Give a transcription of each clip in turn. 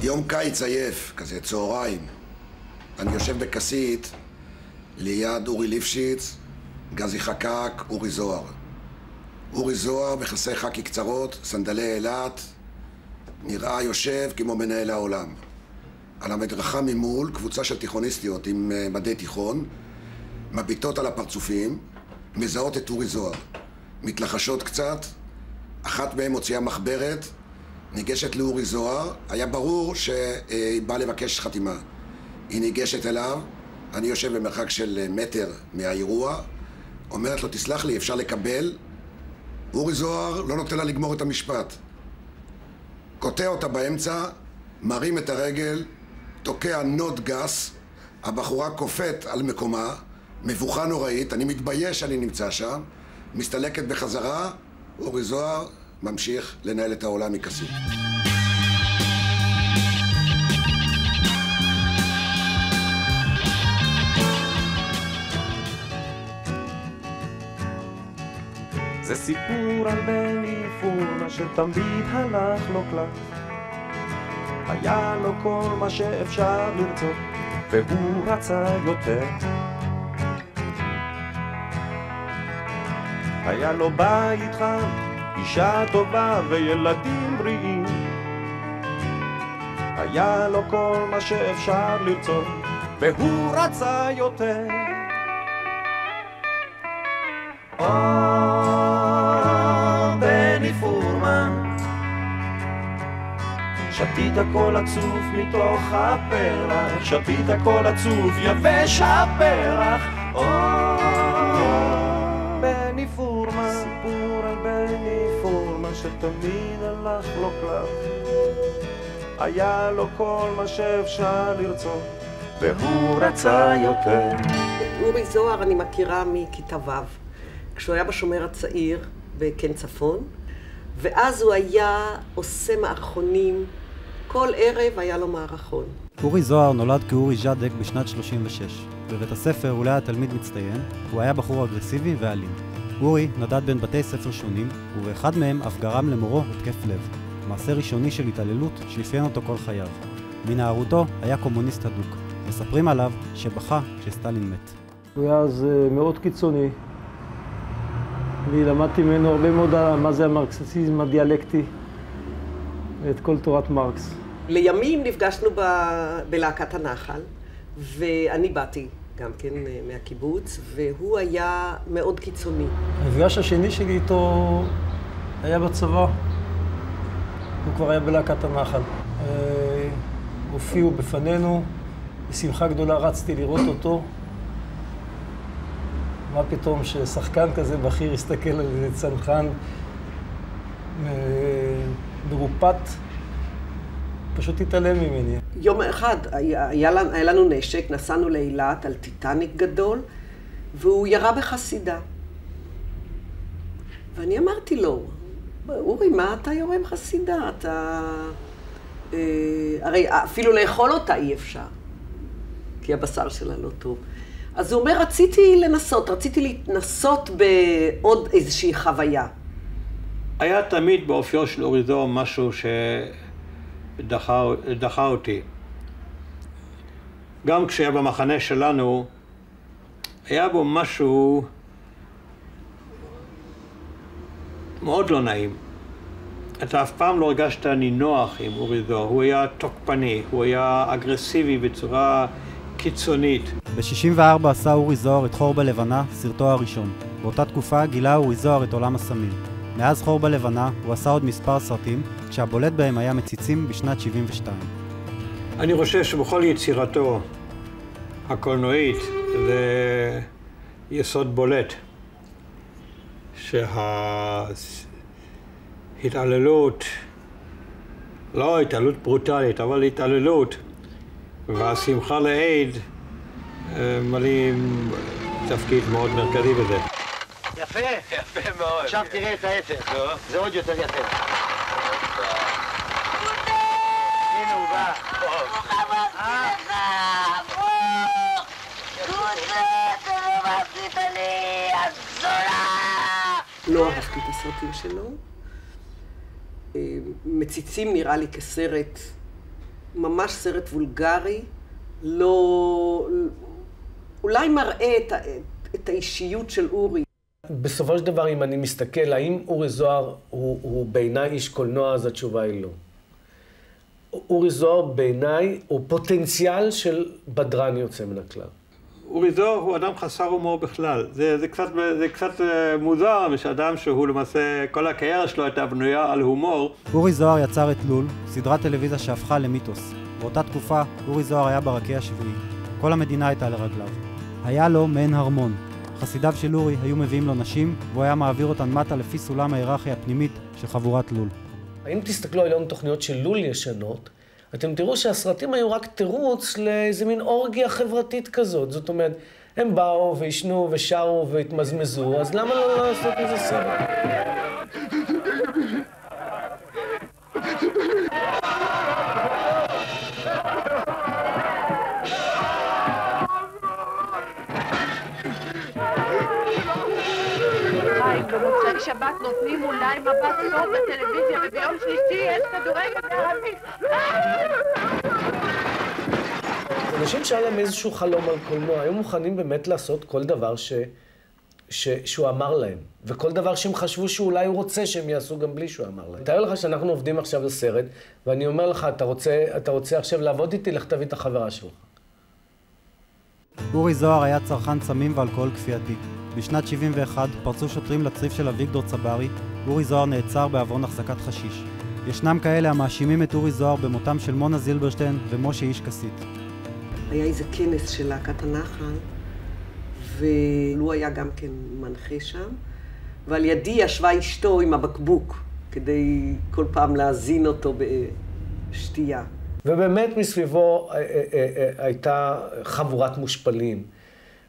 יום קיץ עייף, כזה צהריים. אני יושב בכסית ליד אורי ליפשיץ, גזי חקק, אורי זוהר. אורי זוהר מכסי חקי קצרות, סנדלי אילת, נראה יושב כמו מנהל העולם. על המדרכה ממול קבוצה של תיכוניסטיות עם מדי תיכון, מביטות על הפרצופים, מזהות את אורי זוהר. מתלחשות קצת, אחת מהן מוציאה מחברת, ניגשת לאורי זוהר, היה ברור שהיא באה לבקש חתימה. היא ניגשת אליו, אני יושב במרחק של מטר מהאירוע, אומרת לו, תסלח לי, אפשר לקבל? אורי זוהר לא נותן לה לגמור את המשפט. קוטע אותה באמצע, מרים את הרגל, תוקע נוד גס, הבחורה קופאת על מקומה, מבוכה נוראית, אני מתבייש שאני נמצא שם, מסתלקת בחזרה, אורי זוהר ממשיך לנהל את העולם מכסית. זה סיפור על בני פורמה שתמיד הלך לו קלף. היה לו כל מה שאפשר לרצות, והוא רצה יותר. היה לו בית חם, אישה טובה וילדים בריאים. היה לו כל מה שאפשר לרצות, והוא רצה יותר. בני פורמן, שתית הכל עצוב מתוך הפרח, שתית הכל עצוב יבש הפרח. בני פורמן, סיפור על בני פורמן שתמיד הלך לו קלף. היה לו כל מה שאפשר לרצות, והוא רצה יותר. אורי זוהר אני מכירה מכיתה ו', כשהוא היה בשומר הצעיר בקן צפון, ואז הוא היה עושה מערכונים, כל ערב היה לו מערכון. אורי זוהר נולד כאורי ז'דק בשנת 36. בבית הספר הוא לא היה תלמיד מצטיין, הוא היה בחור אגרסיבי ואלים. אורי נדד בין בתי ספר שונים, ובאחד מהם אף גרם למורו התקף לב. מעשה ראשוני של התעללות שאפיין אותו כל חייו. מנערותו היה קומוניסט הדוק. מספרים עליו שבכה כשסטלין מת. הוא היה אז מאוד קיצוני. אני למדתי ממנו הרבה מאוד מה זה המרקסיזם הדיאלקטי ואת כל תורת מרקס. לימים נפגשנו בלהקת הנחל, ואני באתי גם כן מהקיבוץ, והוא היה מאוד קיצוני. המפגש השני שלי איתו היה בצבא. הוא כבר היה בלהקת הנחל. הופיעו בפנינו, בשמחה גדולה רצתי לראות אותו. מה פתאום ששחקן כזה בכיר יסתכל על איזה צנחן מרופט, פשוט התעלם ממני. יום אחד היה לנו נשק, נסענו לאילת על טיטניק גדול, והוא ירה בחסידה. ואני אמרתי לו, אורי, מה אתה יורה בחסידה? הרי אפילו לאכול אותה אי אפשר, כי הבשר שלה לא טוב. אז הוא אומר, רציתי להתנסות בעוד איזושהי חוויה. היה תמיד באופיו של אורי זוהר משהו שדחה אותי. גם כשהיה במחנה שלנו, היה בו משהו מאוד לא נעים. אתה אף פעם לא הרגשת נינוח עם אורי זוהר. הוא היה תוקפני, הוא היה אגרסיבי בצורה קיצונית. ב-64 עשה אורי זוהר את חור בלבנה, סרטו הראשון. באותה תקופה גילה אורי זוהר את עולם הסמים. מאז חור בלבנה הוא עשה עוד מספר סרטים, כשהבולט בהם היה מציצים בשנת 72. אני חושב שבכל יצירתו הקולנועית זה יסוד בולט. שההתעללות, לא התעללות ברוטלית, אבל התעללות, והשמחה לעיד מלאים תפקיד מאוד מרכזי בזה. יפה? יפה מאוד. עכשיו תראה את ההפך. זה עוד יותר יפה. הנה הוא בא. לא אהבתי את הסרטים שלו. מציצים נראה לי כסרט ממש סרט וולגרי, לא... אולי מראה את האישיות של אורי. בסופו של דבר, אם אני מסתכל, האם אורי זוהר הוא בעיניי איש קולנוע, אז התשובה היא לא. אורי זוהר בעיניי הוא פוטנציאל של בדרן יוצא מן הכלל. אורי זוהר הוא אדם חסר הומור בכלל. זה קצת מוזר, שאדם שהוא למעשה, כל הקריירה שלו הייתה בנויה על הומור. אורי זוהר יצר את לול, סדרת טלוויזיה שהפכה למיתוס. באותה תקופה, אורי זוהר היה ברקיע השבועי. כל המדינה הייתה לרגליו. היה לו מעין הרמון. חסידיו של אורי היו מביאים לו נשים, והוא היה מעביר אותן מטה לפי סולם ההיררכיה הפנימית של חבורת לול. אם תסתכלו היום תוכניות של לול ישנות, אתם תראו שהסרטים היו רק תירוץ לאיזה מין אורגיה חברתית כזאת. זאת אומרת, הם באו וישנו ושרו והתמזמזו, אז למה לא לעשות איזה סרט? במוצאי שבת נותנים אולי מבט טוב בטלוויזיה, וביום שלישי יש כדורגל ערבי. אנשים שהיה להם איזשהו חלום על קולנוע, היו מוכנים באמת לעשות כל דבר שהוא אמר להם, וכל דבר שהם חשבו שאולי הוא רוצה שהם יעשו גם בלי שהוא אמר להם. תאר לך שאנחנו עובדים עכשיו לסרט, ואני אומר לך, אתה רוצה עכשיו לעבוד איתי, לך תביא את החברה שלך. אורי זוהר היה צרכן סמים ואלכוהול כפייתי. בשנת 71 פרצו שוטרים לצריף של אביגדור צברי, אורי זוהר נעצר בעוון החזקת חשיש. ישנם כאלה המאשימים את אורי זוהר במותם של מונה זילברשטיין ומשה איש כסית. היה איזה כנס של להקת הנחל, והוא היה גם כן מנחה שם, ועל ידי ישבה אשתו עם הבקבוק, כדי כל פעם להזין אותו בשתייה. ובאמת מסביבו הייתה חבורת מושפלים.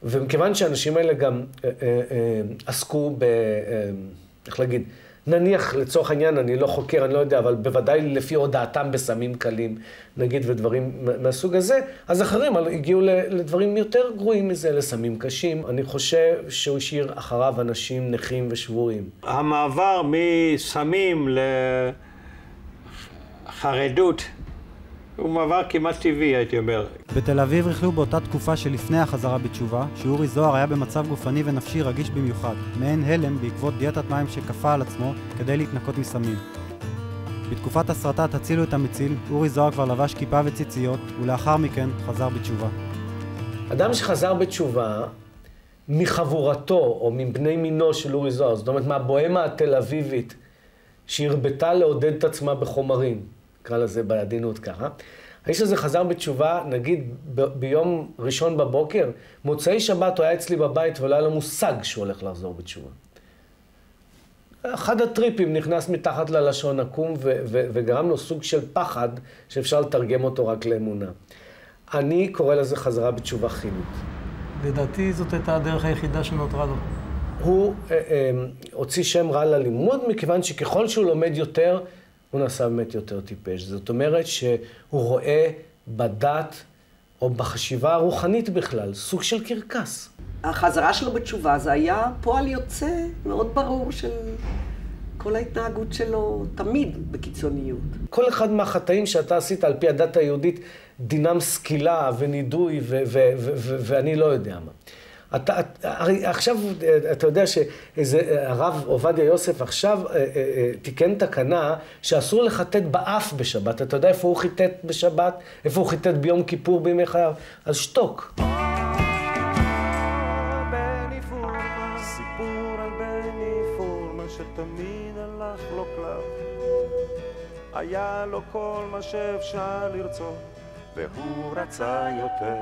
ומכיוון שהאנשים האלה גם עסקו איך להגיד, נניח לצורך העניין, אני לא חוקר, אני לא יודע, אבל בוודאי לפי הודעתם בסמים קלים, נגיד, ודברים מהסוג הזה, אז אחרים הגיעו לדברים יותר גרועים מזה, לסמים קשים. אני חושב שהוא השאיר אחריו אנשים נכים ושבורים. המעבר מסמים לחרדות, הוא מעבר כמעט טבעי, הייתי אומר. בתל אביב רכלו באותה תקופה שלפני החזרה בתשובה, שאורי זוהר היה במצב גופני ונפשי רגיש במיוחד, מעין הלם בעקבות דיאטת מים שכפה על עצמו כדי להתנקות מסמים. בתקופת הסרטה תצילו את המציל, אורי זוהר כבר לבש כיפה וציציות, ולאחר מכן חזר בתשובה. אדם שחזר בתשובה מחבורתו או מבני מינו של אורי זוהר, זאת אומרת מהבוהמה התל אביבית שהרבתה לעודד את עצמה בחומרים, נקרא לזה בעדינות ככה. האיש הזה חזר בתשובה, נגיד ביום ראשון בבוקר, מוצאי שבת הוא היה אצלי בבית ולא היה לו מושג שהוא הולך לחזור בתשובה. אחד הטריפים נכנס מתחת ללשון עקום וגרם לו סוג של פחד שאפשר לתרגם אותו רק לאמונה. אני קורא לזה חזרה בתשובה כימית. לדעתי זאת הייתה הדרך היחידה שנותרה לו. הוא הוציא שם רע ללימוד מכיוון שככל שהוא לומד יותר, הוא נעשה באמת יותר טיפש. זאת אומרת שהוא רואה בדת או בחשיבה הרוחנית בכלל סוג של קרקס. החזרה שלו בתשובה זה היה פועל יוצא מאוד ברור של כל ההתנהגות שלו תמיד בקיצוניות. כל אחד מהחטאים שאתה עשית על פי הדת היהודית דינם סקילה ונידוי ואני לא יודע מה. עכשיו, אתה יודע שאיזה הרב עובדיה יוסף עכשיו תיקן תקנה שאסור לחטט באף בשבת. אתה יודע איפה הוא חיטט בשבת? איפה הוא חיטט ביום כיפור בימי חייו? אז שתוק. בני פורמן, סיפור על בני פורמן שתמיד הלך לו קלף. היה לו כל מה שאפשר לרצות והוא רצה יותר.